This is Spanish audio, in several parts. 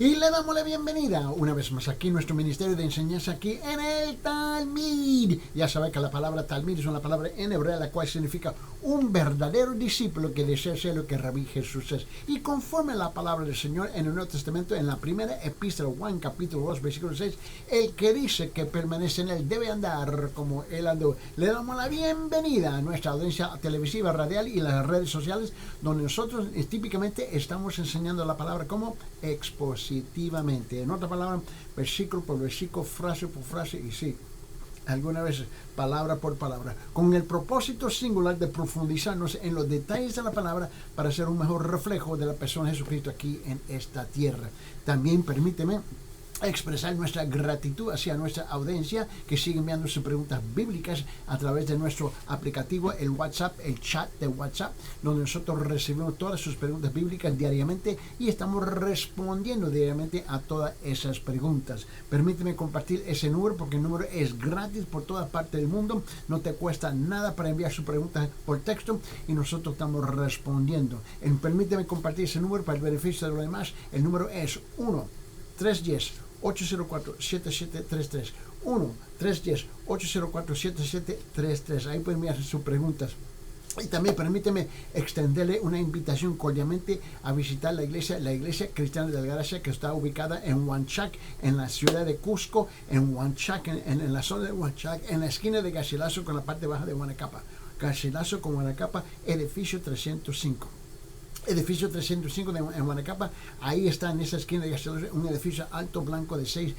Y le damos la bienvenida una vez más aquí, nuestro ministerio de enseñanza aquí en el Talmid. Ya sabe que la palabra Talmid es una palabra en hebreo, la cual significa un verdadero discípulo que desea ser lo que Rabí Jesús es. Y conforme a la palabra del Señor en el Nuevo Testamento, en la primera epístola, Juan capítulo 2, versículo 6, el que dice que permanece en él debe andar como él andó. Le damos la bienvenida a nuestra audiencia televisiva, radial y las redes sociales, donde nosotros típicamente estamos enseñando la palabra como expositivamente. En otra palabra, versículo por versículo, frase por frase, y sí, algunas veces palabra por palabra, con el propósito singular de profundizarnos en los detalles de la palabra para ser un mejor reflejo de la persona de Jesucristo aquí en esta tierra. También permíteme expresar nuestra gratitud hacia nuestra audiencia que sigue enviando sus preguntas bíblicas a través de nuestro aplicativo, el WhatsApp, el chat de WhatsApp, donde nosotros recibimos todas sus preguntas bíblicas diariamente y estamos respondiendo diariamente a todas esas preguntas. Permíteme compartir ese número porque el número es gratis por toda parte del mundo, no te cuesta nada para enviar sus preguntas por texto y nosotros estamos respondiendo. Permíteme compartir ese número para el beneficio de los demás. El número es 1-310-804-7733. 1-310-804-7733. Ahí pueden enviar sus preguntas. Y también permíteme extenderle una invitación cordialmente a visitar la iglesia cristiana de la Gracia, que está ubicada en Huanchac, en la ciudad de Cusco, en Huanchac, en la zona de Huanchac, en la esquina de Garcilaso con la parte baja de Guanacapa. Garcilaso con Guanacapa, edificio 305. Edificio 305 en Guanacapa, ahí está en esa esquina de un edificio alto blanco de seis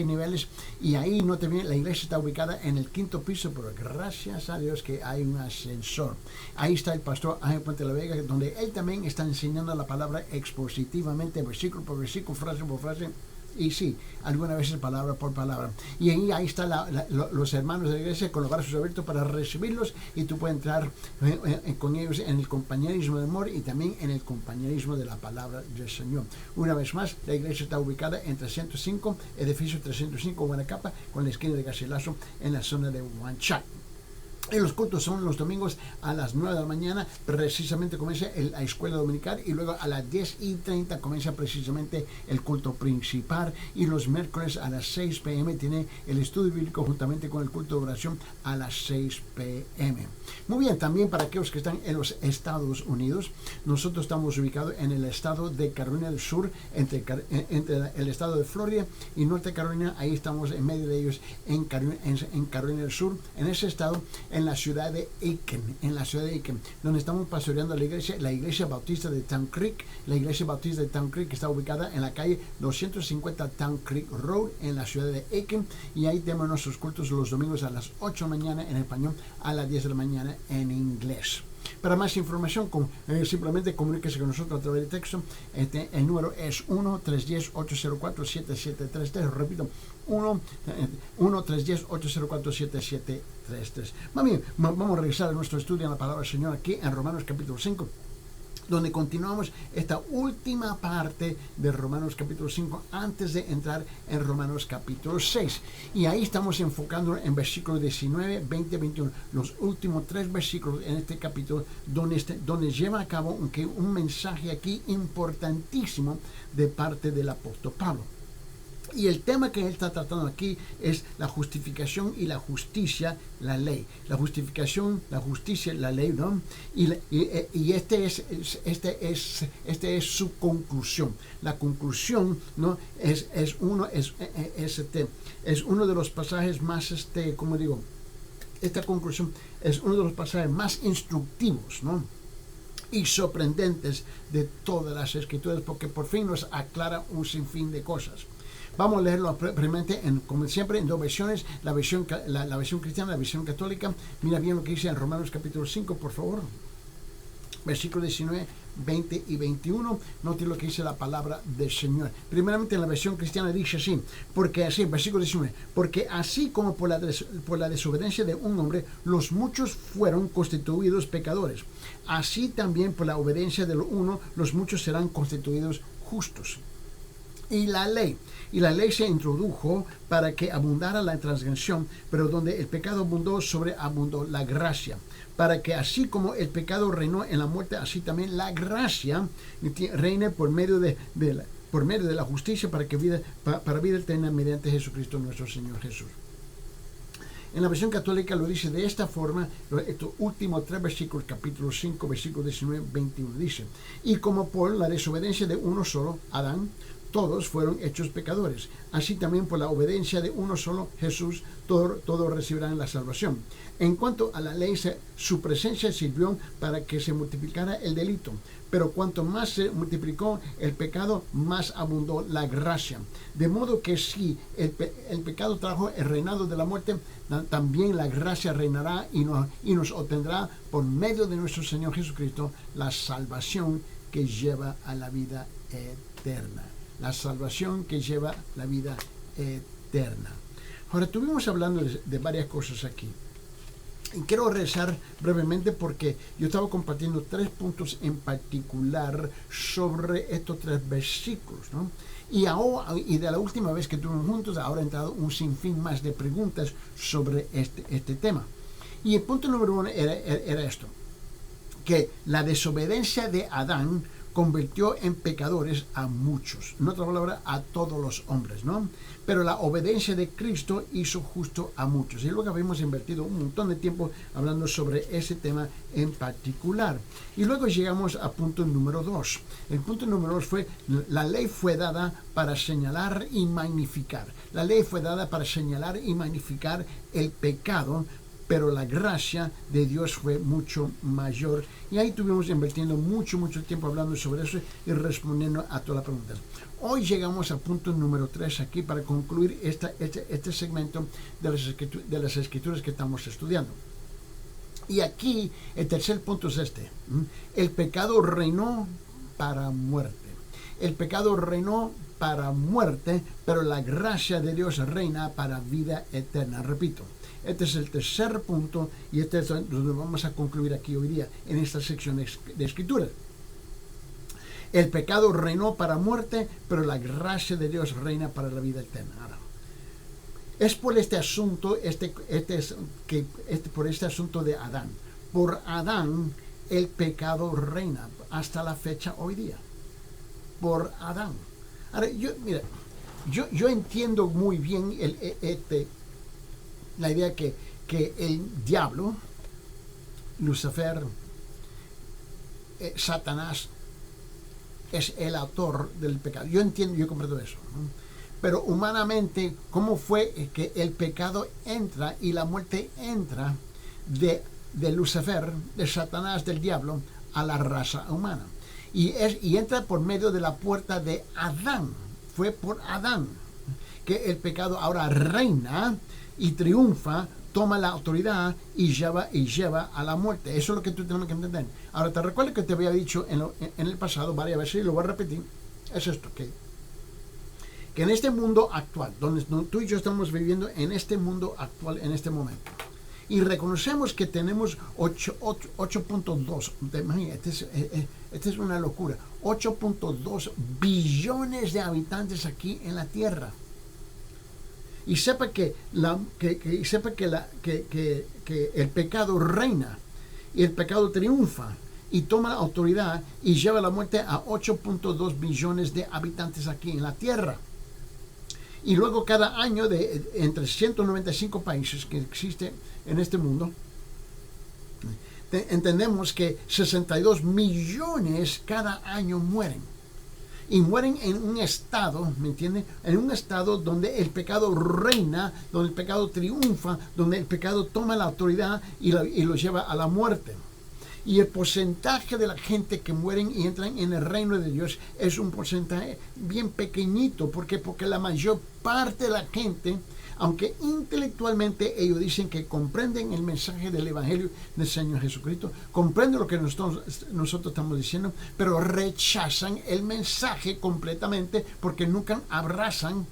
niveles, y ahí no te viene, la iglesia está ubicada en el 5º piso, pero gracias a Dios que hay un ascensor. Ahí está el pastor Ángel Puente de la Vega, donde él también está enseñando la palabra expositivamente, versículo por versículo, frase por frase. Y sí, algunas veces palabra por palabra. Y ahí están los hermanos de la iglesia con los brazos abiertos para recibirlos, y tú puedes entrar con ellos en el compañerismo de amor y también en el compañerismo de la palabra del Señor. Una vez más, la iglesia está ubicada en 305, edificio 305 Guanacapa, con la esquina de Garcilaso en la zona de Huanchac. Y los cultos son los domingos a las 9 de la mañana, precisamente comienza la escuela dominical, y luego a las 10:30 comienza precisamente el culto principal, y los miércoles a las 6 p.m. tiene el estudio bíblico juntamente con el culto de oración a las 6 p.m. Muy bien, también para aquellos que están en los Estados Unidos, nosotros estamos ubicados en el estado de Carolina del Sur, entre el estado de Florida y Norte Carolina. Ahí estamos en medio de ellos, en Carolina del Sur, en ese estado, en la ciudad de Aiken, donde estamos pastoreando la iglesia bautista de Town Creek. La iglesia bautista de Town Creek está ubicada en la calle 250 Town Creek Road, en la ciudad de Aiken, y ahí tenemos nuestros cultos los domingos a las 8 de la mañana en español, a las 10 de la mañana en inglés. Para más información, simplemente comuníquese con nosotros a través de texto. El número es 1-310-804-7733. Repito, 1-310-804-7733. Bien, vamos a regresar a nuestro estudio en la palabra del Señor aquí en Romanos capítulo 5, donde continuamos esta última parte de Romanos capítulo 5 antes de entrar en Romanos capítulo 6. Y ahí estamos enfocando en versículos 19, 20, 21, los últimos 3 versículos en este capítulo, donde lleva a cabo un mensaje aquí importantísimo de parte del apóstol Pablo. Y el tema que él está tratando aquí es la justificación y la justicia, la ley. La justificación, la justicia, la ley, ¿no? Y este es su conclusión. La conclusión, ¿no? Es uno de los pasajes más, ¿cómo digo? Esta conclusión es uno de los pasajes más instructivos, ¿no? Y sorprendentes de todas las escrituras, porque por fin nos aclara un sinfín de cosas. Vamos a leerlo primeramente, como siempre, en 2 versiones, la versión cristiana, la versión católica. Mira bien lo que dice en Romanos capítulo 5, por favor. Versículos 19, 20 y 21. Note lo que dice la palabra del Señor. Primeramente en la versión cristiana dice así, versículo 19, porque así como por la desobediencia de un hombre, los muchos fueron constituidos pecadores, así también por la obediencia del uno, los muchos serán constituidos justos. Y la ley se introdujo para que abundara la transgresión, pero donde el pecado abundó, sobreabundó la gracia, para que así como el pecado reinó en la muerte, así también la gracia reine por medio de por medio de la justicia para vida eterna mediante Jesucristo nuestro Señor Jesús. En la versión católica lo dice de esta forma, estos últimos 3 versículos, capítulo 5, versículo 19, 21, dice: y como por la desobediencia de uno solo, Adán, todos fueron hechos pecadores, así también por la obediencia de uno solo, Jesús, todos recibirán la salvación. En cuanto a la ley, su presencia sirvió para que se multiplicara el delito, pero cuanto más se multiplicó el pecado, más abundó la gracia. De modo que si el pecado trajo el reinado de la muerte, también la gracia reinará y nos obtendrá por medio de nuestro Señor Jesucristo la salvación que lleva a la vida eterna. La salvación que lleva la vida eterna. Ahora, estuvimos hablando de varias cosas aquí. Y quiero regresar brevemente porque yo estaba compartiendo 3 puntos en particular sobre estos 3 versículos, ¿no? Y de la última vez que estuvimos juntos, ahora ha entrado un sinfín más de preguntas sobre este tema. Y el punto número 1 era esto, que la desobediencia de Adán convirtió en pecadores a muchos, en otra palabra, a todos los hombres, ¿no? Pero la obediencia de Cristo hizo justo a muchos. Y luego habíamos invertido un montón de tiempo hablando sobre ese tema en particular. Y luego llegamos a punto número 2. El punto número 2 fue: la ley fue dada para señalar y magnificar. La ley fue dada para señalar y magnificar el pecado, pero la gracia de Dios fue mucho mayor. Y ahí estuvimos invirtiendo mucho tiempo hablando sobre eso y respondiendo a todas las preguntas. Hoy llegamos al punto número 3 aquí para concluir este segmento de las escrituras que estamos estudiando. Y aquí el tercer punto es este: el pecado reinó para muerte. El pecado reinó para muerte, pero la gracia de Dios reina para vida eterna. Repito, este es el tercer punto y este es donde vamos a concluir aquí hoy día en esta sección de escrituras. El pecado reinó para muerte, pero la gracia de Dios reina para la vida eterna. Ahora, es por este asunto, por este asunto de Adán. Por Adán el pecado reina hasta la fecha hoy día. Por Adán. Ahora, yo entiendo muy bien la idea que el diablo, Lucifer, Satanás, es el autor del pecado. Yo entiendo, yo comprendo eso, ¿no? Pero humanamente, ¿cómo fue que el pecado entra y la muerte entra de Lucifer, de Satanás, del diablo, a la raza humana? Y entra por medio de la puerta de Adán. Fue por Adán que el pecado ahora reina y triunfa, toma la autoridad y lleva a la muerte. Eso es lo que tú tienes que entender. Ahora, te recuerdo que te había dicho en el pasado varias veces, y lo voy a repetir, es esto, que en este mundo actual, donde tú y yo estamos viviendo en este mundo actual, en este momento, y reconocemos que tenemos 8.2, esta es una locura, 8.2 billones de habitantes aquí en la Tierra. Y sepa que el pecado reina y el pecado triunfa y toma la autoridad y lleva la muerte a 8.2 billones de habitantes aquí en la Tierra. Y luego cada año entre 195 países que existen en este mundo, entendemos que 62 millones cada año mueren. Y mueren en un estado, ¿me entienden? En un estado donde el pecado reina, donde el pecado triunfa, donde el pecado toma la autoridad y lo lleva a la muerte. Y el porcentaje de la gente que mueren y entran en el reino de Dios es un porcentaje bien pequeñito. ¿Por qué? Porque la mayor parte de la gente, aunque intelectualmente ellos dicen que comprenden el mensaje del Evangelio del Señor Jesucristo, comprenden lo que nosotros estamos diciendo, pero rechazan el mensaje completamente porque nunca abrazan,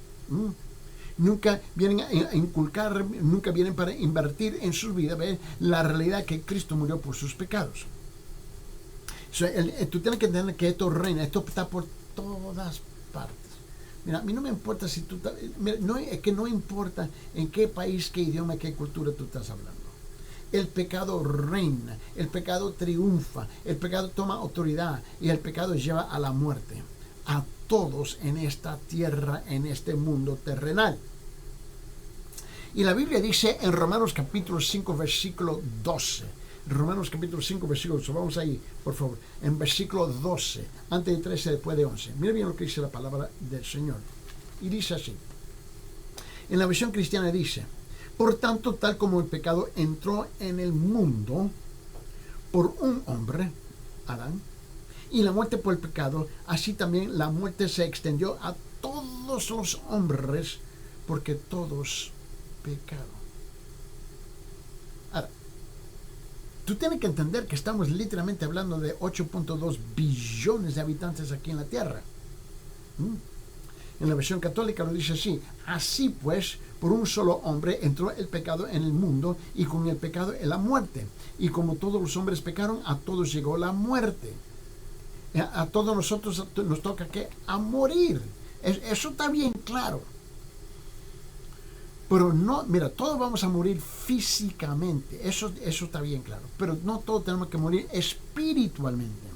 nunca vienen a inculcar, nunca vienen para invertir en sus vidas la realidad que Cristo murió por sus pecados. Tú tienes que entender que esto reina, esto está por todas partes. Mira, a mí no me importa si tú... es que no importa en qué país, qué idioma, qué cultura tú estás hablando. El pecado reina, el pecado triunfa, el pecado toma autoridad y el pecado lleva a la muerte. A todos en esta tierra, en este mundo terrenal. Y la Biblia dice en Romanos capítulo 5, versículo 12. Romanos capítulo 5, versículo 12. Vamos ahí, por favor. En versículo 12. Antes de 13, después de 11. Mira bien lo que dice la palabra del Señor. Y dice así. En la versión cristiana dice: por tanto, tal como el pecado entró en el mundo por un hombre, Adán, y la muerte por el pecado, así también la muerte se extendió a todos los hombres, porque todos pecaron. Ahora, tú tienes que entender que estamos literalmente hablando de 8.2 billones de habitantes aquí en la Tierra. En la versión católica lo dice así: así pues, por un solo hombre entró el pecado en el mundo, y con el pecado la muerte. Y como todos los hombres pecaron, a todos llegó la muerte. A todos nosotros nos toca ¿qué? A morir. Eso está bien claro. Pero no, mira, todos vamos a morir físicamente. Eso está bien claro. Pero no todos tenemos que morir espiritualmente.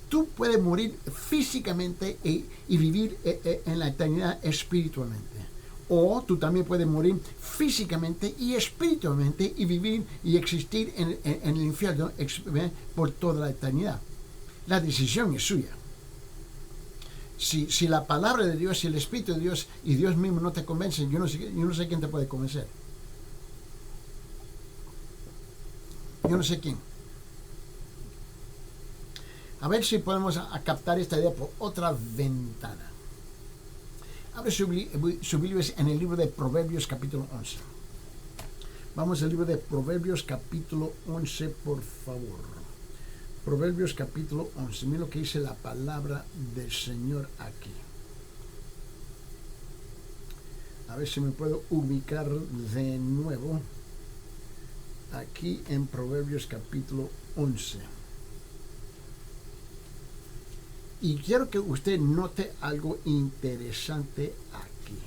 Tú puedes morir físicamente y vivir en la eternidad espiritualmente. O tú también puedes morir físicamente y espiritualmente y vivir y existir en el infierno por toda la eternidad. La decisión es suya. Si la palabra de Dios y el Espíritu de Dios y Dios mismo no te convencen, yo no sé quién te puede convencer. Yo no sé quién. A ver si podemos captar esta idea por otra ventana. Abre su Biblia en el libro de Proverbios capítulo 11. Vamos al libro de Proverbios capítulo 11, por favor. Proverbios capítulo 11. Mira lo que dice la palabra del Señor aquí. A ver si me puedo ubicar de nuevo aquí en Proverbios capítulo 11. Y quiero que usted note algo interesante aquí.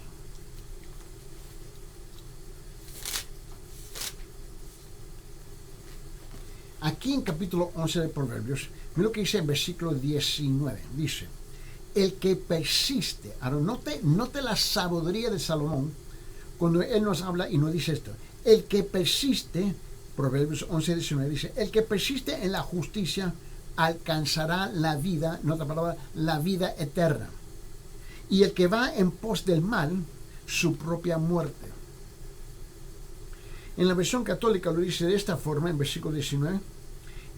Aquí en capítulo 11 de Proverbios, mira lo que dice en versículo 19. Dice: el que persiste. Ahora note la sabiduría de Salomón cuando él nos habla y nos dice esto. El que persiste, Proverbios 11, 19, dice: el que persiste en la justicia alcanzará la vida, en otra palabra, la vida eterna. Y el que va en pos del mal, su propia muerte. En la versión católica lo dice de esta forma, en versículo 19: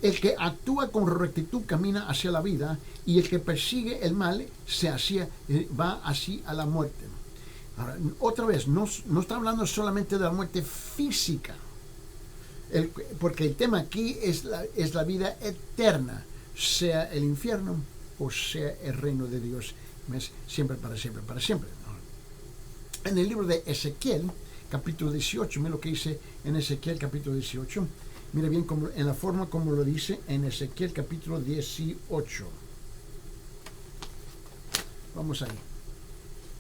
el que actúa con rectitud camina hacia la vida, y el que persigue el mal va así a la muerte. Ahora, otra vez, no está hablando solamente de la muerte física, porque el tema aquí es la vida eterna, sea el infierno o sea el reino de Dios, siempre para siempre, para siempre. En el libro de Ezequiel, capítulo 18, mira lo que dice en Ezequiel capítulo 18. Mira bien en la forma como lo dice en Ezequiel capítulo 18. Vamos ahí.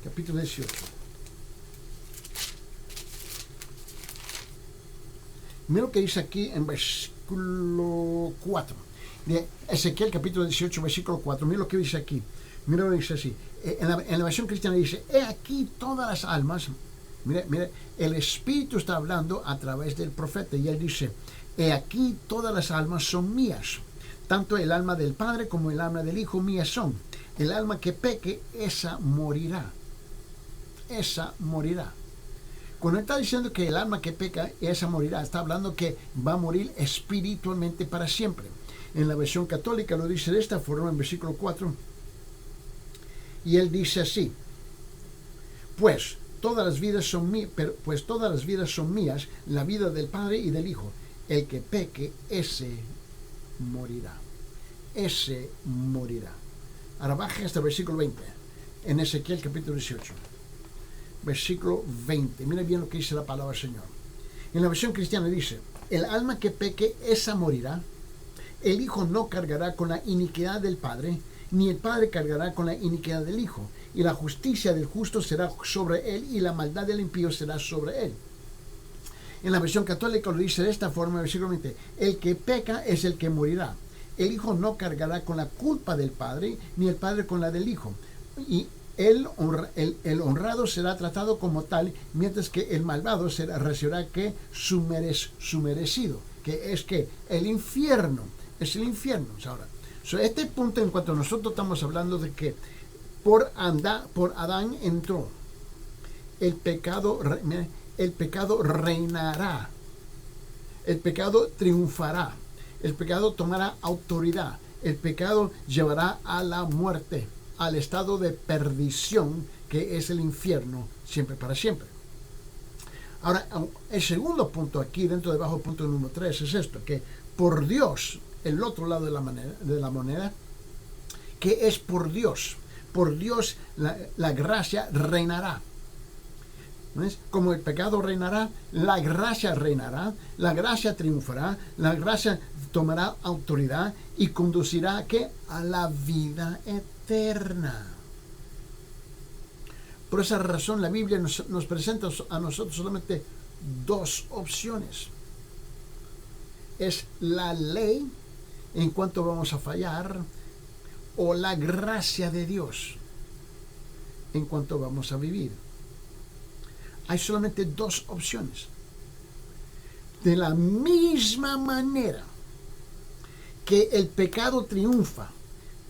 Capítulo 18. Mira lo que dice aquí en versículo 4. De Ezequiel capítulo 18, versículo 4. Mira lo que dice aquí. Mira lo que dice así. En la versión cristiana dice: he aquí todas las almas. Mira, el Espíritu está hablando a través del profeta y él dice: he aquí todas las almas son mías, tanto el alma del Padre como el alma del Hijo mías son. El alma que peque, esa morirá. Esa morirá. Cuando está diciendo que el alma que peca, esa morirá, está hablando que va a morir espiritualmente para siempre. En la versión católica lo dice de esta forma, en versículo 4. Y él dice así: pues todas las vidas son mías, la vida del Padre y del Hijo. El que peque, ese morirá. Ese morirá. Ahora baja hasta el versículo 20, en Ezequiel capítulo 18. Versículo 20. Mira bien lo que dice la palabra del Señor. En la versión cristiana dice: el alma que peque, esa morirá. El Hijo no cargará con la iniquidad del Padre, ni el Padre cargará con la iniquidad del Hijo. Y la justicia del justo será sobre él, y la maldad del impío será sobre él. En la versión católica lo dice de esta forma, versículo 20: el que peca es el que morirá. El Hijo no cargará con la culpa del Padre, ni el Padre con la del Hijo. y el honrado será tratado como tal, mientras que el malvado recibirá que su merecido, que es que el infierno, es el infierno. Ahora, este punto, en cuanto nosotros estamos hablando de que por Adán entró el pecado reinará, el pecado triunfará, el pecado tomará autoridad, el pecado llevará a la muerte, al estado de perdición que es el infierno, siempre para siempre. Ahora, el segundo punto aquí, dentro debajo del punto número 3, es esto, que por Dios, el otro lado de la moneda, que es por Dios la gracia reinará. ¿Ves? Como el pecado reinará, la gracia triunfará, la gracia tomará autoridad y conducirá ¿qué? A la vida eterna. Por esa razón la Biblia nos presenta a nosotros solamente dos opciones. Es la ley en cuanto vamos a fallar, o la gracia de Dios en cuanto vamos a vivir. Hay solamente dos opciones. De la misma manera que el pecado triunfa,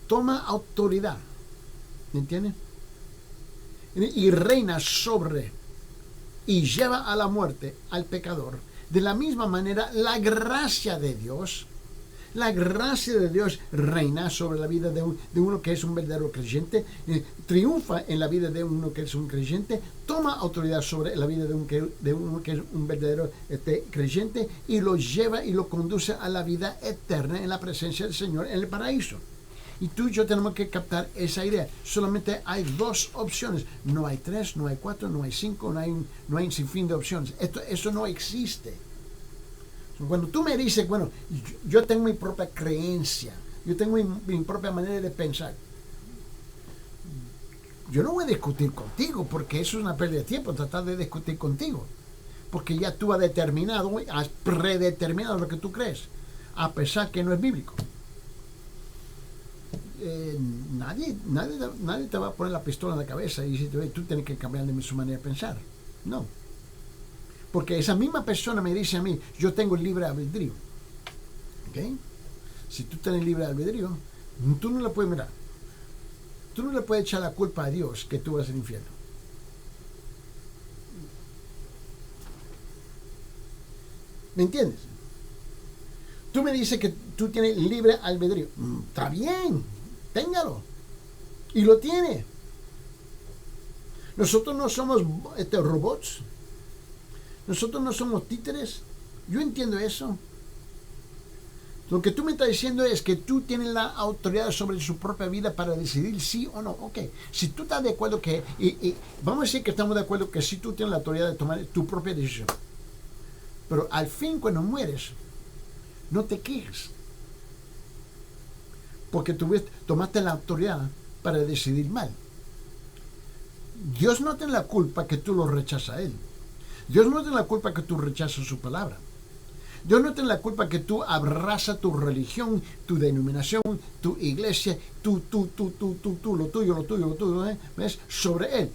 toma autoridad, ¿me entiende? Y reina sobre y lleva a la muerte al pecador. De la misma manera, la gracia de Dios reina sobre la vida de uno que es un verdadero creyente, triunfa en la vida de uno que es un creyente, toma autoridad sobre la vida de uno que es un verdadero creyente, y lo lleva y lo conduce a la vida eterna en la presencia del Señor en el paraíso. Y tú y yo tenemos que captar esa idea. Solamente hay dos opciones. No hay tres, no hay cuatro, no hay cinco, no hay un sinfín de opciones. Eso no existe. Cuando tú me dices, bueno, yo tengo mi propia creencia, yo tengo mi propia manera de pensar, yo no voy a discutir contigo, porque eso es una pérdida de tiempo, tratar de discutir contigo, porque ya tú has predeterminado lo que tú crees, a pesar que no es bíblico. Nadie te va a poner la pistola en la cabeza y decir, tú tienes que cambiar su manera de pensar. No. Porque esa misma persona me dice a mí, yo tengo libre albedrío. ¿Okay? Si tú tienes libre albedrío, tú no le puedes mirar. Tú no le puedes echar la culpa a Dios que tú vas al infierno. ¿Me entiendes? Tú me dices que tú tienes libre albedrío. Está bien, téngalo. Y lo tiene. Nosotros no somos robots. Nosotros no somos títeres. Yo entiendo eso. Lo que tú me estás diciendo es que tú tienes la autoridad sobre su propia vida para decidir sí o no. Ok, si tú estás de acuerdo que... vamos a decir que estamos de acuerdo que sí tú tienes la autoridad de tomar tu propia decisión. Pero al fin, cuando mueres, no te quejes. Porque tú tomaste la autoridad para decidir mal. Dios no tiene la culpa que tú lo rechazas a Él. Dios no tiene la culpa que tú rechazas su palabra. Dios no tiene la culpa que tú abrazas tu religión, tu denominación, tu iglesia, lo tuyo, ¿ves? Sobre Él.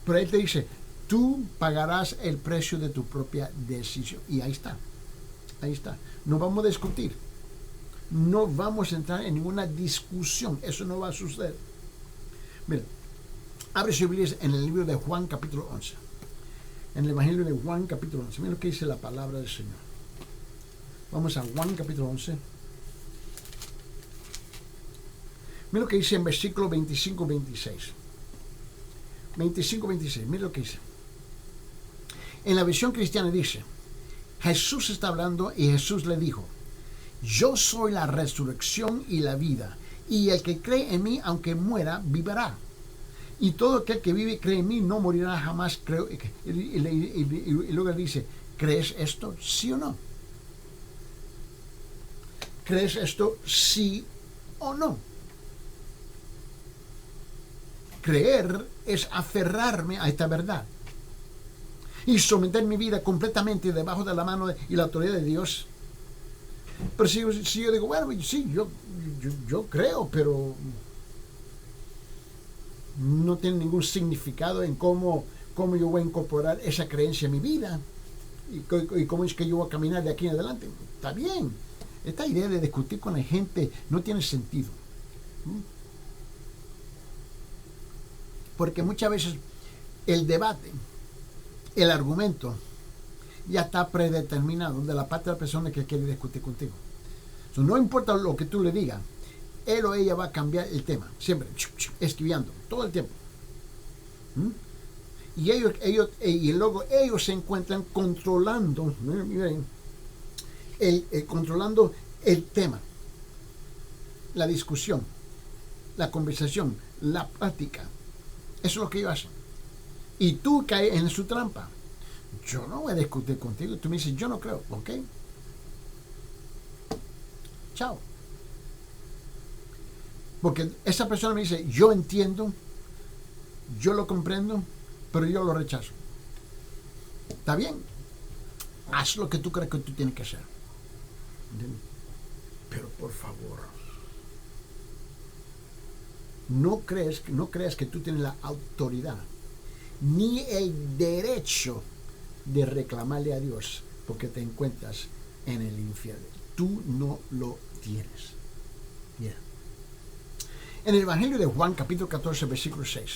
Pero Él te dice, tú pagarás el precio de tu propia decisión. Y ahí está. Ahí está. No vamos a discutir. No vamos a entrar en ninguna discusión. Eso no va a suceder. Mira, abre su Biblia en el libro de Juan, capítulo 11. En el Evangelio de Juan, capítulo 11. Mira lo que dice la palabra del Señor. Vamos a Juan, capítulo 11. Mira lo que dice en versículo 25-26. 25-26. Mira lo que dice. En la visión cristiana dice, Jesús está hablando y Jesús le dijo, yo soy la resurrección y la vida, y el que cree en mí, aunque muera, vivirá. Y todo aquel que vive y cree en mí no morirá jamás. Y luego dice, ¿crees esto? ¿Sí o no? ¿Crees esto? ¿Sí o no? Creer es aferrarme a esta verdad y someter mi vida completamente debajo de la mano y la autoridad de Dios. Pero si yo digo, bueno, sí, yo creo, pero no tiene ningún significado en cómo yo voy a incorporar esa creencia en mi vida y cómo es que yo voy a caminar de aquí en adelante. Está bien. Esta idea de discutir con la gente no tiene sentido. Porque muchas veces el debate, el argumento, ya está predeterminado de la parte de la persona que quiere discutir contigo. No importa lo que tú le digas, él o ella va a cambiar el tema, siempre esquivando, todo el tiempo. Y luego ellos se encuentran controlando, miren, controlando el tema, la discusión, la conversación, la práctica. Eso es lo que ellos hacen. Y tú caes en su trampa. Yo no voy a discutir contigo. Tú me dices, yo no creo, ¿ok? Chao. Porque esa persona me dice, yo entiendo, yo lo comprendo, pero yo lo rechazo. ¿Está bien? Haz lo que tú crees que tú tienes que hacer. ¿Entiendes? Pero por favor, no creas que tú tienes la autoridad ni el derecho de reclamarle a Dios porque te encuentras en el infierno. Tú no lo tienes. Yeah. En el Evangelio de Juan, capítulo 14, versículo 6.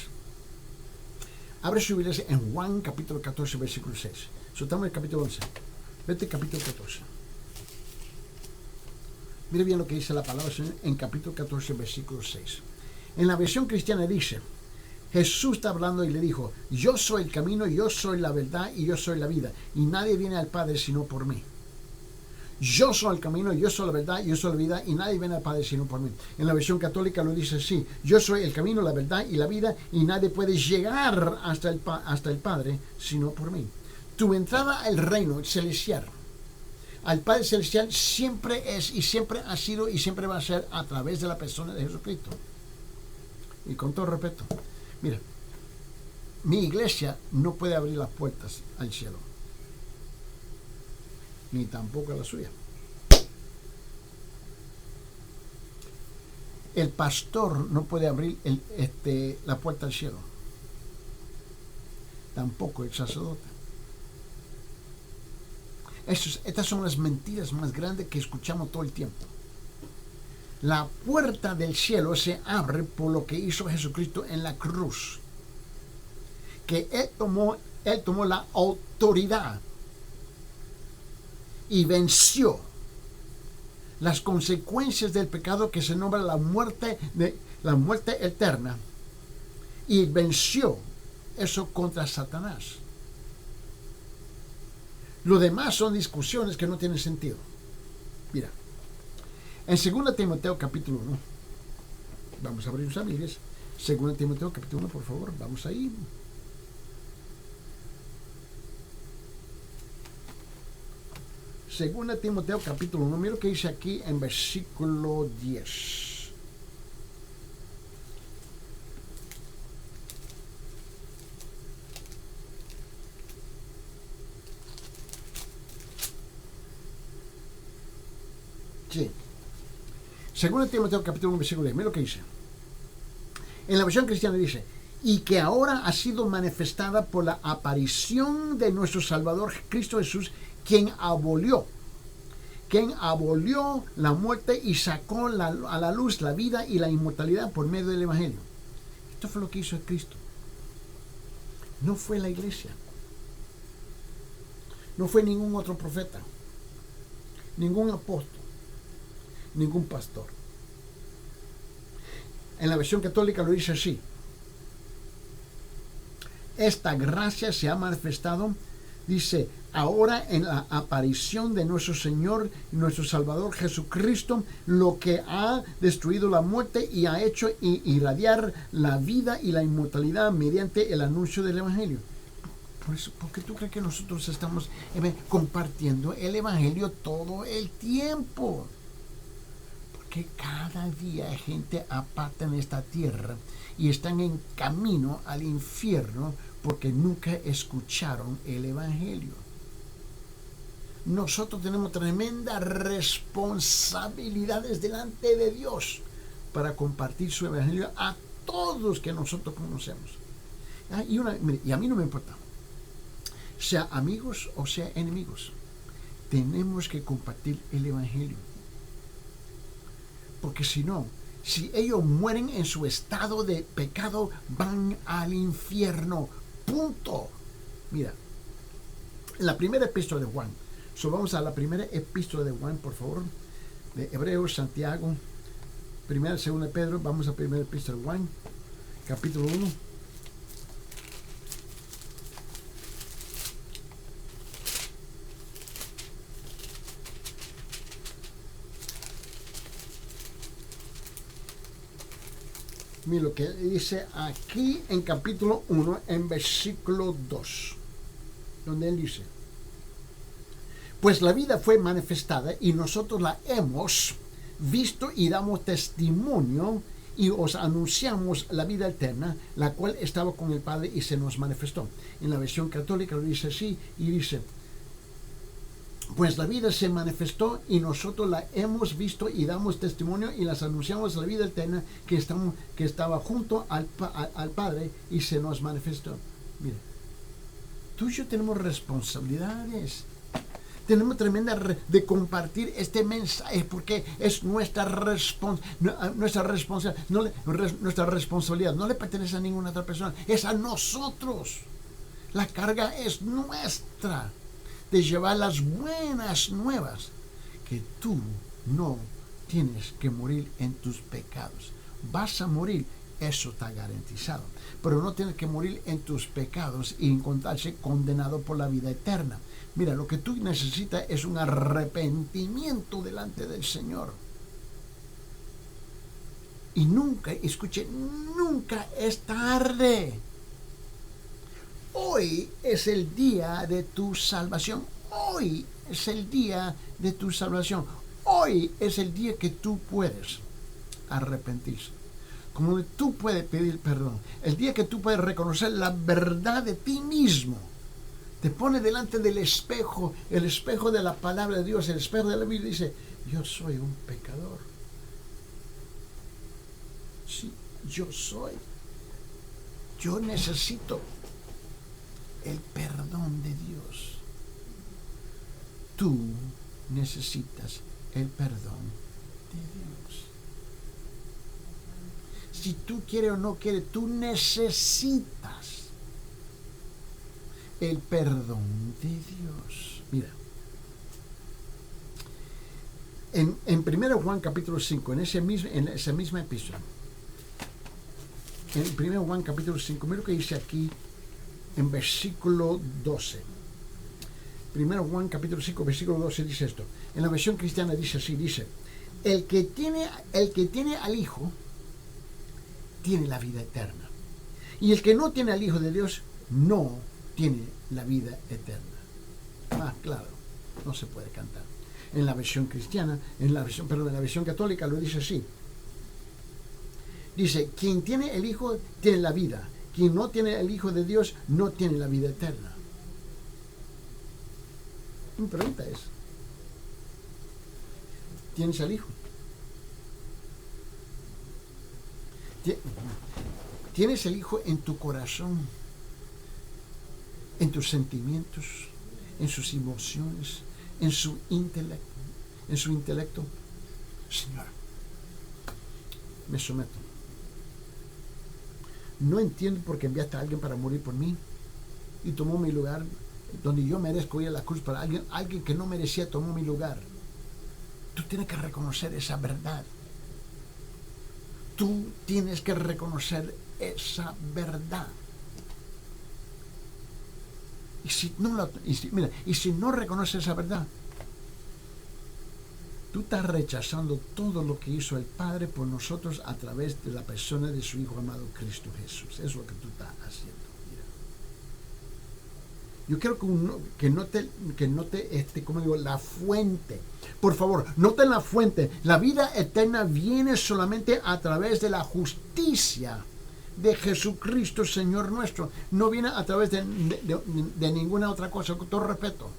Abre su Biblia en Juan, capítulo 14, versículo 6. Soltamos el capítulo 11. Vete al capítulo 14. Mire bien lo que dice la palabra en capítulo 14, versículo 6. En la versión cristiana dice, Jesús está hablando y le dijo, yo soy el camino, yo soy la verdad y yo soy la vida. Y nadie viene al Padre sino por mí. Yo soy el camino, yo soy la verdad, yo soy la vida y nadie viene al Padre sino por mí. En la versión católica lo dice así, yo soy el camino, la verdad y la vida y nadie puede llegar hasta el Padre sino por mí. Tu entrada al reino celestial, al Padre celestial, siempre es y siempre ha sido y siempre va a ser a través de la persona de Jesucristo. Y con todo respeto, mira, mi iglesia no puede abrir las puertas al cielo, ni tampoco la suya. El pastor no puede abrir la puerta al cielo, tampoco el sacerdote. Estas son las mentiras más grandes que escuchamos todo el tiempo. La puerta del cielo se abre por lo que hizo Jesucristo en la cruz. Que Él tomó la autoridad y venció las consecuencias del pecado que se nombra la muerte eterna. Y venció eso contra Satanás. Lo demás son discusiones que no tienen sentido. Mira, en 2 Timoteo capítulo 1, vamos a abrir nuestras Biblias. 2 Timoteo capítulo 1, por favor, vamos ahí. Segunda Timoteo capítulo 1, mira lo que dice aquí en versículo 10. Sí. Segunda Timoteo capítulo 1, versículo 10, mira lo que dice. En la versión cristiana dice, y que ahora ha sido manifestada por la aparición de nuestro Salvador Cristo Jesús, quien abolió la muerte y sacó a la luz la vida y la inmortalidad por medio del Evangelio. Esto fue lo que hizo Cristo. No fue la iglesia. No fue ningún otro profeta, ningún apóstol, ningún pastor. En la versión católica lo dice así. Esta gracia se ha manifestado, dice, ahora en la aparición de nuestro Señor y nuestro Salvador Jesucristo, lo que ha destruido la muerte y ha hecho irradiar la vida y la inmortalidad mediante el anuncio del Evangelio. Por eso, ¿por qué tú crees que nosotros estamos compartiendo el Evangelio todo el tiempo? Porque cada día hay gente aparte en esta tierra y están en camino al infierno porque nunca escucharon el Evangelio. Nosotros tenemos tremendas responsabilidades delante de Dios para compartir su Evangelio a todos que nosotros conocemos. Y a mí no me importa, sea amigos o sea enemigos, tenemos que compartir el Evangelio. Porque si no, si ellos mueren en su estado de pecado, van al infierno. Punto. Mira, la primera epístola de Juan. Vamos a la primera epístola de Juan, por favor. De Hebreos, Santiago, primera, segunda de Pedro. Vamos a primera epístola de Juan, capítulo 1. Mira lo que dice aquí en capítulo 1, en versículo 2, donde él dice: pues la vida fue manifestada y nosotros la hemos visto y damos testimonio y os anunciamos la vida eterna, la cual estaba con el Padre y se nos manifestó. En la versión católica lo dice así, y dice: pues la vida se manifestó y nosotros la hemos visto y damos testimonio y las anunciamos la vida eterna que estaba junto al Padre y se nos manifestó. Mira, tú y yo tenemos responsabilidades. Tenemos tremenda de compartir este mensaje porque es nuestra responsabilidad. Nuestra responsabilidad no le pertenece a ninguna otra persona, es a nosotros. La carga es nuestra de llevar las buenas nuevas, que tú no tienes que morir en tus pecados. Vas a morir, eso está garantizado, pero no tienes que morir en tus pecados y encontrarse condenado por la vida eterna. Mira, lo que tú necesitas es un arrepentimiento delante del Señor. Y nunca, escuche, nunca es tarde. Hoy es el día de tu salvación. Hoy es el día de tu salvación. Hoy es el día que tú puedes arrepentirse. Como tú puedes pedir perdón. El día que tú puedes reconocer la verdad de ti mismo. Te pone delante del espejo, el espejo de la palabra de Dios, el espejo de la Biblia, y dice: yo soy un pecador. Sí, yo soy. Yo necesito el perdón de Dios. Tú necesitas el perdón de Dios. Si tú quieres o no quieres, tú necesitas el perdón de Dios. Mira, en 1 Juan capítulo 5, en esa misma epístola, en 1 Juan capítulo 5, mira lo que dice aquí en versículo 12. 1 Juan capítulo 5, versículo 12 dice esto. En la versión cristiana dice así, dice: el que tiene al Hijo tiene la vida eterna, y el que no tiene al Hijo de Dios no tiene la vida eterna. Más claro, no se puede cantar. En la versión cristiana, en la versión católica lo dice así. Dice: quien tiene el Hijo tiene la vida. Quien no tiene el Hijo de Dios no tiene la vida eterna. Mi pregunta es: ¿tienes al Hijo? ¿Tienes el Hijo en tu corazón, en tus sentimientos, en sus emociones, en su intelecto? Señor, me someto. No entiendo por qué enviaste a alguien para morir por mí y tomó mi lugar donde yo merezco ir a la cruz para alguien que no merecía tomó mi lugar. Tú tienes que reconocer esa verdad. Tú tienes que reconocer esa verdad. Y si no reconoces esa verdad, tú estás rechazando todo lo que hizo el Padre por nosotros a través de la persona de su Hijo amado Cristo Jesús. Eso es lo que tú estás haciendo. Mira. Yo quiero que note como digo, la fuente. Por favor, noten la fuente. La vida eterna viene solamente a través de la justicia de Jesucristo, Señor nuestro. No viene a través de ninguna otra cosa, con todo respeto.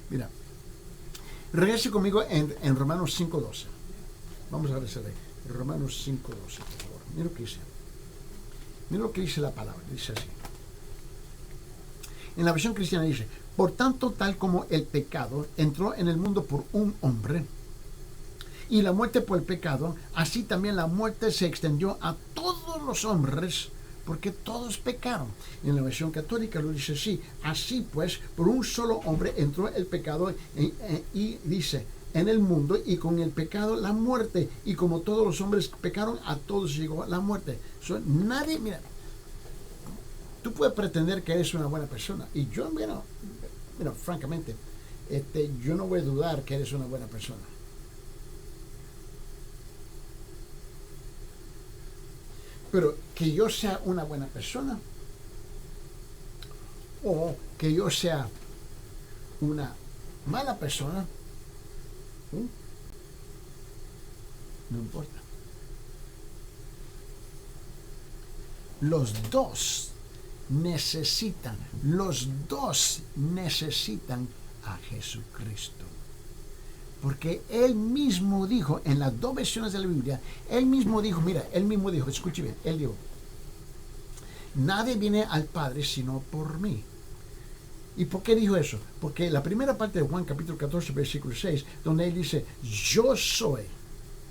Mira, regrese conmigo en Romanos 5:12. Vamos a regresar ahí. Romanos 5:12, por favor. Mira lo que dice. Mira lo que dice la palabra, dice así. En la versión cristiana dice, por tanto, tal como el pecado entró en el mundo por un hombre, y la muerte por el pecado, así también la muerte se extendió a todos los hombres, porque todos pecaron. En la versión católica lo dice así, así pues, por un solo hombre entró el pecado y dice, en el mundo, y con el pecado la muerte, y como todos los hombres pecaron, a todos llegó la muerte. Nadie, mira, tú puedes pretender que eres una buena persona, y yo, mira, francamente, yo no voy a dudar que eres una buena persona. Pero que yo sea una buena persona o que yo sea una mala persona, no importa. Los dos necesitan a Jesucristo. Porque Él mismo dijo, en las dos versiones de la Biblia, Él mismo dijo, escuche bien, Él dijo, nadie viene al Padre sino por mí. ¿Y por qué dijo eso? Porque la primera parte de Juan capítulo 14, versículo 6, donde Él dice, yo soy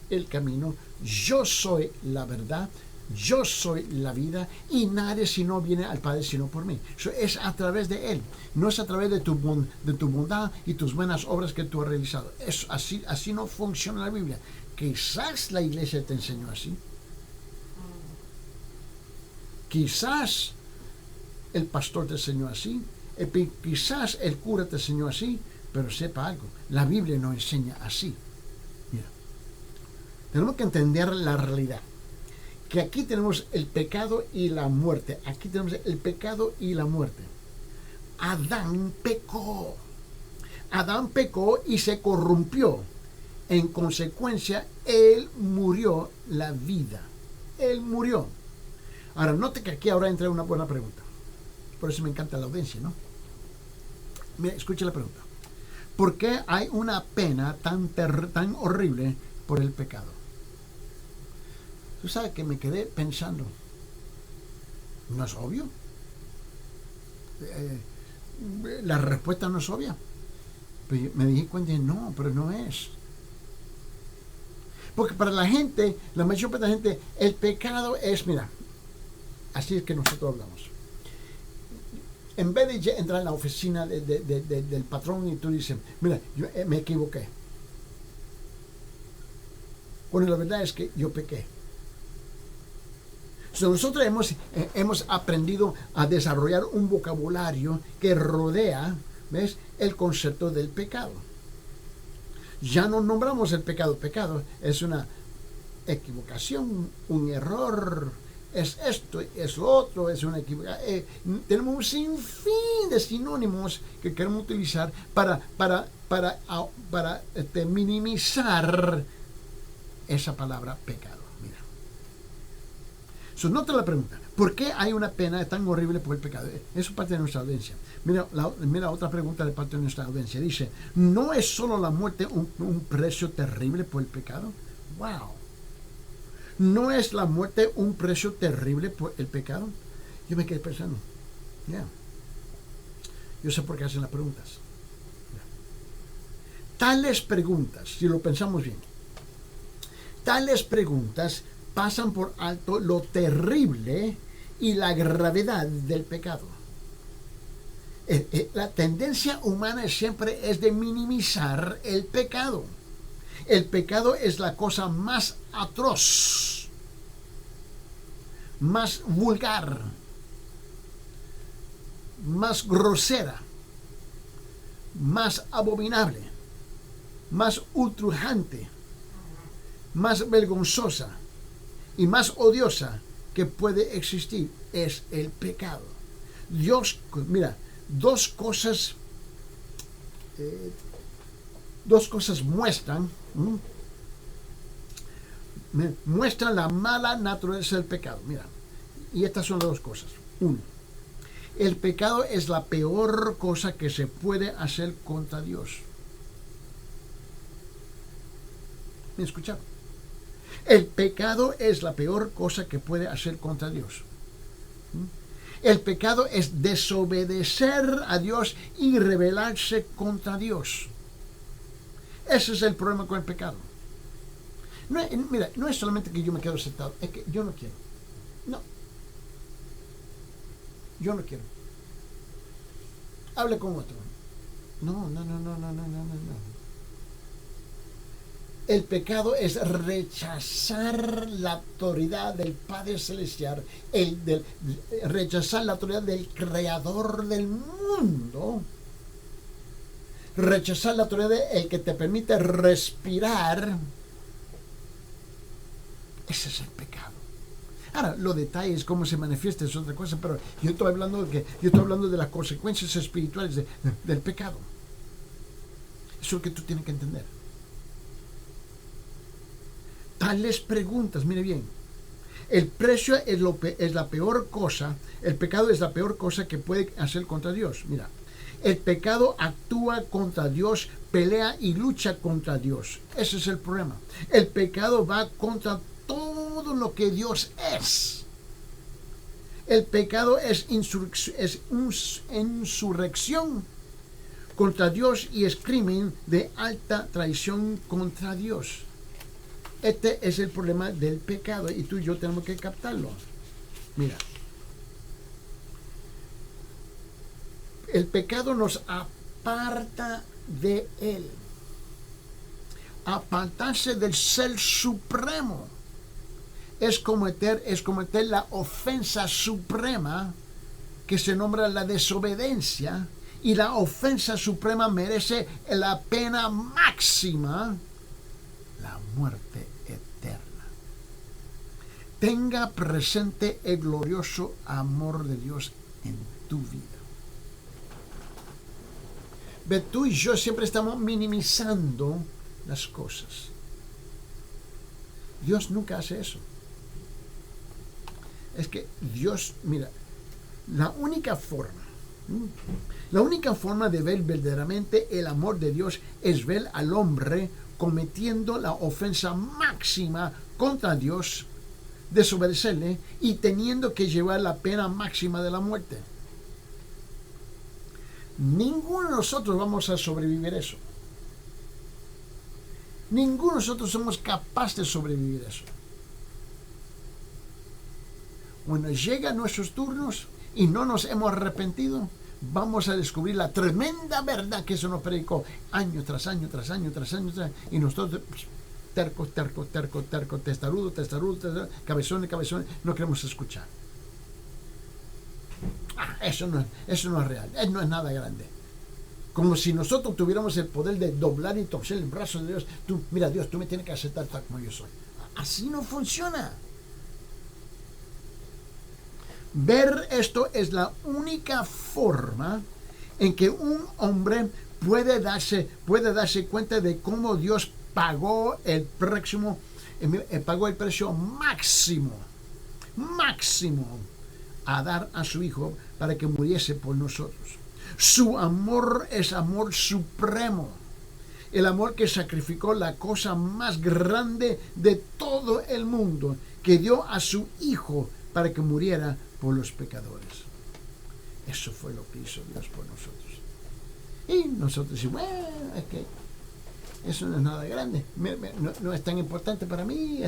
el camino, yo soy la verdad, yo soy la vida, y nadie si no viene al Padre sino por mí. Eso es a través de Él, no es a través de tu bondad y tus buenas obras que tú has realizado. Así no funciona la Biblia. Quizás la iglesia te enseñó así, quizás el pastor te enseñó así, quizás el cura te enseñó así, pero sepa algo, la Biblia no enseña así. Mira, tenemos que entender la realidad. Que aquí tenemos el pecado y la muerte. Aquí tenemos el pecado y la muerte. Adán pecó. Adán pecó y se corrompió. En consecuencia, él murió la vida. Él murió. Ahora, note que aquí ahora entra una buena pregunta. Por eso me encanta la audiencia, ¿no? Mira, escucha la pregunta. ¿Por qué hay una pena tan horrible por el pecado? Tú sabes que me quedé pensando, ¿no es obvio? La respuesta no es obvia. Pero me di cuenta de no, pero no es. Porque para la gente, la mayor parte de la gente, el pecado es, mira, así es que nosotros hablamos. En vez de entrar en la oficina del patrón y tú dices, mira, yo me equivoqué. Bueno, la verdad es que yo pequé. Nosotros hemos aprendido a desarrollar un vocabulario que rodea, ¿ves?, el concepto del pecado. Ya no nombramos el pecado. Pecado es una equivocación, un error, es esto, es lo otro, es una equivocación. Tenemos un sinfín de sinónimos que queremos utilizar para minimizar esa palabra pecado. Nota la pregunta, ¿por qué hay una pena tan horrible por el pecado? Eso es parte de nuestra audiencia. Mira otra pregunta de parte de nuestra audiencia. Dice, ¿no es solo la muerte un precio terrible por el pecado? ¡Wow! ¿No es la muerte un precio terrible por el pecado? Yo me quedé pensando. Yo sé por qué hacen las preguntas. Tales preguntas, si lo pensamos bien, tales preguntas pasan por alto lo terrible y la gravedad del pecado. La tendencia humana siempre es de minimizar el pecado. El pecado es la cosa más atroz, más vulgar, más grosera, más abominable, más ultrajante, más vergonzosa y más odiosa que puede existir es el pecado. Dios, mira, dos cosas muestran la mala naturaleza del pecado. Mira, y estas son las dos cosas. Uno, el pecado es la peor cosa que se puede hacer contra Dios. ¿Me escucharon? El pecado es la peor cosa que puede hacer contra Dios. El pecado es desobedecer a Dios y rebelarse contra Dios. Ese es el problema con el pecado. Mira, no es solamente que yo me quedo sentado, es que yo no quiero. No. Yo no quiero. Hable con otro. No. El pecado es rechazar la autoridad del Padre Celestial, rechazar la autoridad del Creador del mundo, rechazar la autoridad del que te permite respirar. Ese es el pecado. Ahora, los detalles, cómo se manifiesta, es otra cosa, pero yo estoy hablando de las consecuencias espirituales del pecado. Eso es lo que tú tienes que entender. Tales preguntas, mire bien, el precio es la peor cosa, el pecado es la peor cosa que puede hacer contra Dios. Mira, el pecado actúa contra Dios, pelea y lucha contra Dios. Ese es el problema. El pecado va contra todo lo que Dios es. El pecado es insurrección contra Dios y es crimen de alta traición contra Dios. Este es el problema del pecado y tú y yo tenemos que captarlo. Mira, el pecado nos aparta de Él. Apartarse del Ser Supremo es cometer la ofensa suprema que se nombra la desobediencia, y la ofensa suprema merece la pena máxima, la muerte eterna. Tenga presente el glorioso amor de Dios en tu vida. Ve, tú y yo siempre estamos minimizando las cosas. Dios nunca hace eso. Es que Dios, mira, la única forma de ver verdaderamente el amor de Dios es ver al hombre cometiendo la ofensa máxima contra Dios, desobedecerle y teniendo que llevar la pena máxima de la muerte. Ninguno de nosotros vamos a sobrevivir eso. Ninguno de nosotros somos capaces de sobrevivir eso. Cuando llegan nuestros turnos y no nos hemos arrepentido, vamos a descubrir la tremenda verdad que eso nos predicó año tras año, y nosotros tercos, testarudos, cabezones, no queremos escuchar. Eso no es real, no es nada grande. Como si nosotros tuviéramos el poder de doblar y torcer el brazo de Dios. Mira, Dios, tú me tienes que aceptar tal como yo soy. Así no funciona. Ver esto es la única forma en que un hombre puede darse cuenta de cómo Dios pagó el precio máximo a dar a su Hijo para que muriese por nosotros. Su amor es amor supremo, el amor que sacrificó la cosa más grande de todo el mundo, que dio a su Hijo para que muriera por los pecadores. Eso fue lo que hizo Dios por nosotros. Y nosotros decimos, bueno, es que eso no es nada grande, no es tan importante para mí,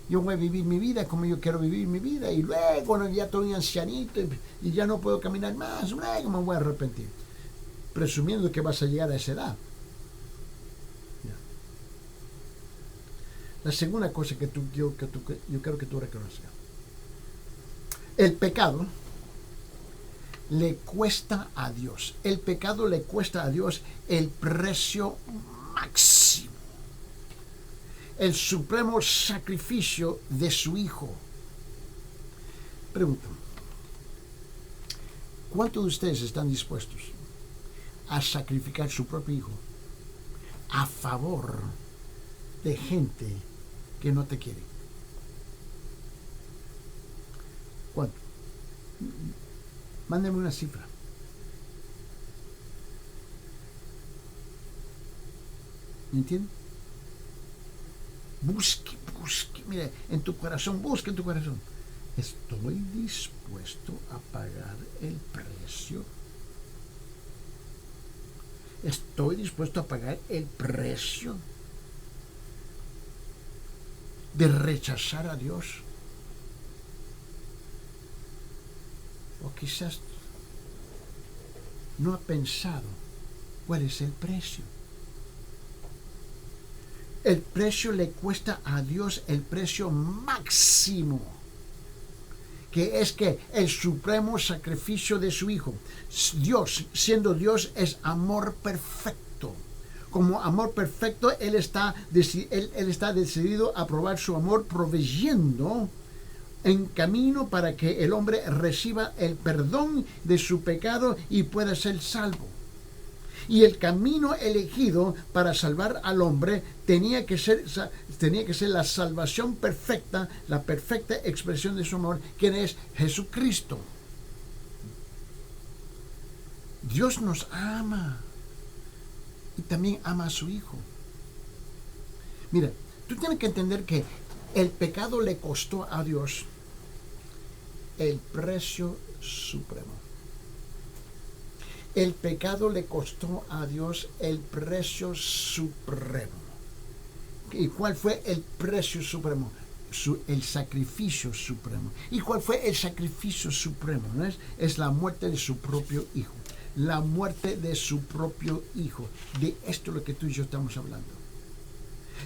yo voy a vivir mi vida como yo quiero vivir mi vida, y luego cuando ya estoy ancianito y ya no puedo caminar más, luego me voy a arrepentir, presumiendo que vas a llegar a esa edad. Ya. La segunda cosa que yo quiero que tú reconozcas: el pecado le cuesta a Dios. El pecado le cuesta a Dios el precio máximo, el supremo sacrificio de su Hijo. Pregunto, ¿cuántos de ustedes están dispuestos a sacrificar su propio Hijo a favor de gente que no te quiere? ¿Cuánto? Mándeme una cifra. ¿Me entienden? Busque, mire, en tu corazón, busque en tu corazón. ¿Estoy dispuesto a pagar el precio? ¿Estoy dispuesto a pagar el precio de rechazar a Dios? O quizás no ha pensado cuál es el precio. El precio le cuesta a Dios el precio máximo, que es que el supremo sacrificio de su Hijo. Dios, siendo Dios, es amor perfecto. Como amor perfecto, Él está decidido a probar su amor, proveyendo en camino para que el hombre reciba el perdón de su pecado y pueda ser salvo. Y el camino elegido para salvar al hombre tenía que ser la salvación perfecta, la perfecta expresión de su amor, quien es Jesucristo. Dios nos ama y también ama a su Hijo. Mira, tú tienes que entender que el pecado le costó a Dios el precio supremo. El pecado le costó a Dios el precio supremo. ¿Y cuál fue el precio supremo? El sacrificio supremo. ¿Y cuál fue el sacrificio supremo? ¿No es? Es la muerte de su propio Hijo. La muerte de su propio Hijo. De esto es lo que tú y yo estamos hablando.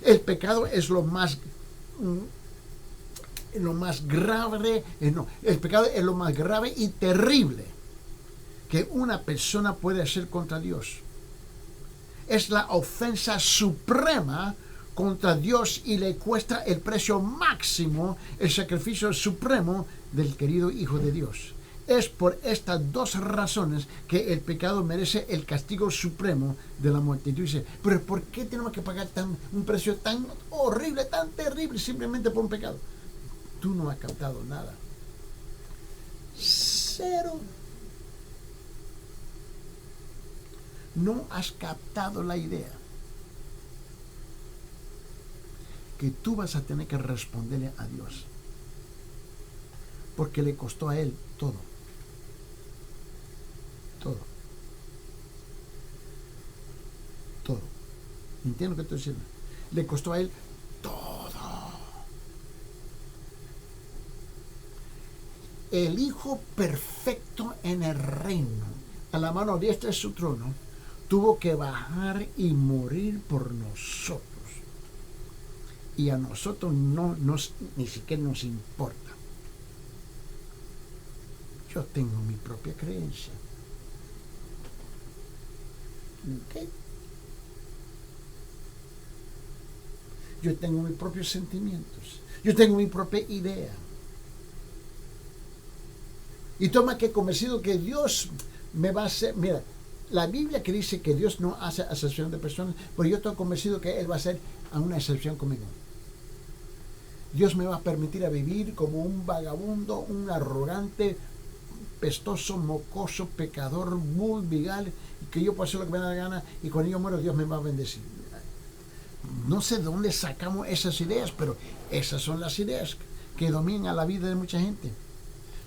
El pecado es lo más grave. El pecado es lo más grave y terrible que una persona puede hacer contra Dios. Es la ofensa suprema contra Dios y le cuesta el precio máximo, el sacrificio supremo del querido Hijo de Dios. Es por estas dos razones que el pecado merece el castigo supremo de la muerte. Y tú dices, pero ¿por qué tenemos que pagar un precio tan horrible, tan terrible, simplemente por un pecado? Tú no has captado nada. Cero. No has captado la idea que tú vas a tener que responderle a Dios, porque le costó a Él todo. ¿Entiendes lo que estoy diciendo? Le costó a Él todo. El Hijo perfecto en el reino, a la mano diestra de su trono, tuvo que bajar y morir por nosotros. Y a nosotros ni siquiera nos importa. Yo tengo mi propia creencia. ¿Okay? Yo tengo mis propios sentimientos. Yo tengo mi propia idea. Y toma que convencido que Dios me va a hacer. Mira, la Biblia que dice que Dios no hace acepción de personas, pero yo estoy convencido que Él va a hacer una excepción conmigo. Dios me va a permitir a vivir como un vagabundo, un arrogante, pestoso, mocoso, pecador, vulgar, y que yo puedo hacer lo que me da la gana, y cuando yo muero Dios me va a bendecir. No sé de dónde sacamos esas ideas, pero esas son las ideas que dominan la vida de mucha gente.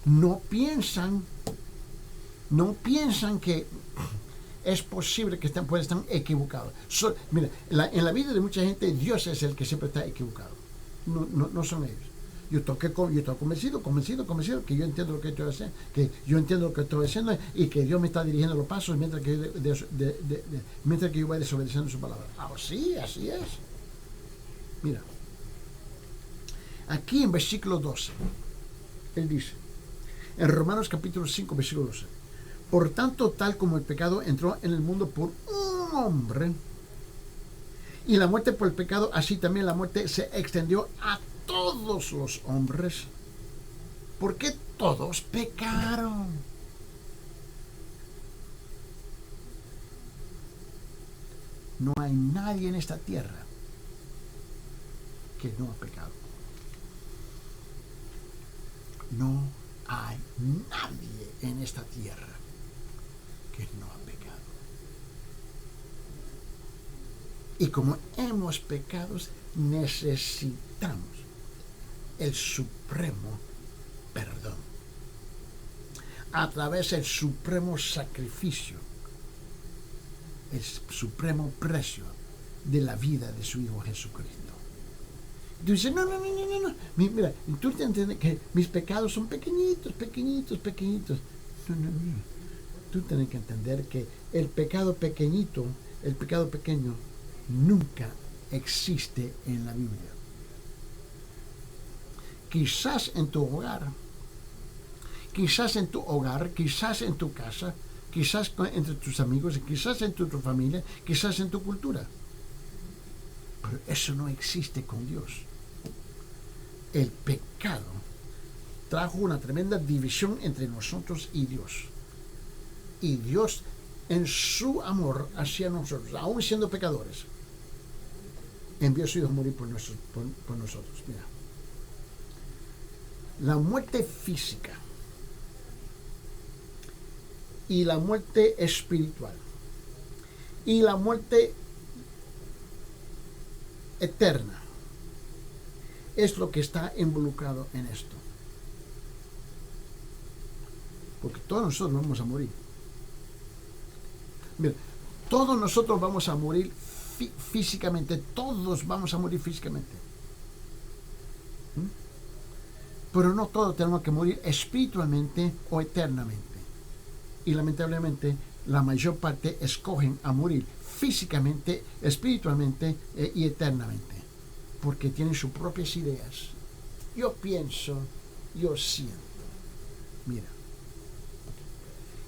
No piensan que es posible que puedan estar equivocados. Mira, en la vida de mucha gente Dios es el que siempre está equivocado. No son ellos. Yo estoy convencido que yo entiendo lo que estoy haciendo, que yo entiendo lo que estoy haciendo y que Dios me está dirigiendo los pasos mientras que yo voy desobedeciendo su palabra. Sí, así es. Mira, aquí en versículo 12, Él dice, en Romanos capítulo 5, versículo 12, por tanto, tal como el pecado entró en el mundo por un hombre, y la muerte por el pecado, así también la muerte se extendió a todos los hombres, porque todos pecaron. No hay nadie en esta tierra que no ha pecado. No hay nadie en esta tierra que no ha pecado. Y como hemos pecado, necesitamos el supremo perdón a través del supremo sacrificio, el supremo precio de la vida de su Hijo Jesucristo. Tú dices, no. Mira, tú te entiendes que mis pecados son pequeñitos. No. Tú tienes que entender que el pecado pequeño, nunca existe en la Biblia. Quizás en tu hogar, quizás en tu casa, quizás entre tus amigos, quizás en tu familia, quizás en tu cultura. Pero eso no existe con Dios. El pecado trajo una tremenda división entre nosotros y Dios. Y Dios, en su amor hacia nosotros, aún siendo pecadores, envió a su Hijo a morir por nosotros. Mira, la muerte física y la muerte espiritual y la muerte eterna es lo que está involucrado en esto. Porque todos nosotros vamos a morir. Mira, todos nosotros vamos a morir físicamente. Todos vamos a morir físicamente. Pero no todos tenemos que morir espiritualmente o eternamente. Y lamentablemente la mayor parte escogen a morir físicamente, espiritualmente y eternamente. Porque tienen sus propias ideas. Yo pienso, yo siento. Mira,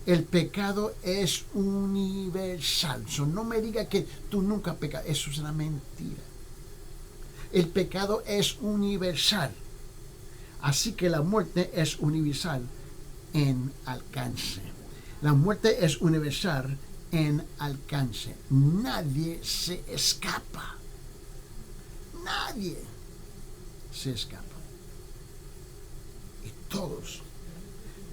el pecado es universal. No me diga que tú nunca pecas. Eso es una mentira. El pecado es universal. Así que la muerte es universal en alcance. La muerte es universal en alcance. Nadie se escapa. Nadie se escapa. Y todos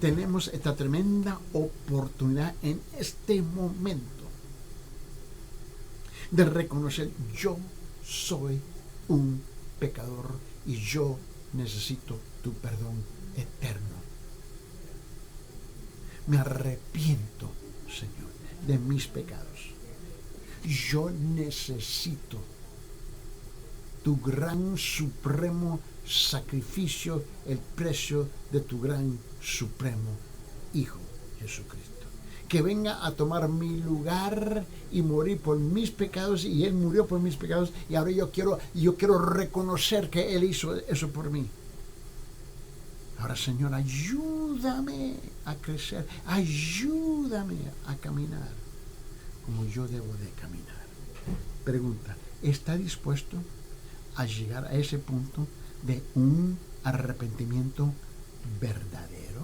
tenemos esta tremenda oportunidad en este momento de reconocer: yo soy un pecador y yo necesito tu perdón eterno. Me arrepiento, Señor, de mis pecados. Yo necesito tu gran supremo sacrificio, el precio de tu gran supremo Hijo Jesucristo. Que venga a tomar mi lugar y morir por mis pecados, y Él murió por mis pecados, y ahora yo quiero reconocer que Él hizo eso por mí. Ahora, Señor, ayúdame a crecer, ayúdame a caminar como yo debo de caminar. Pregunta: ¿está dispuesto a llegar a ese punto de un arrepentimiento verdadero?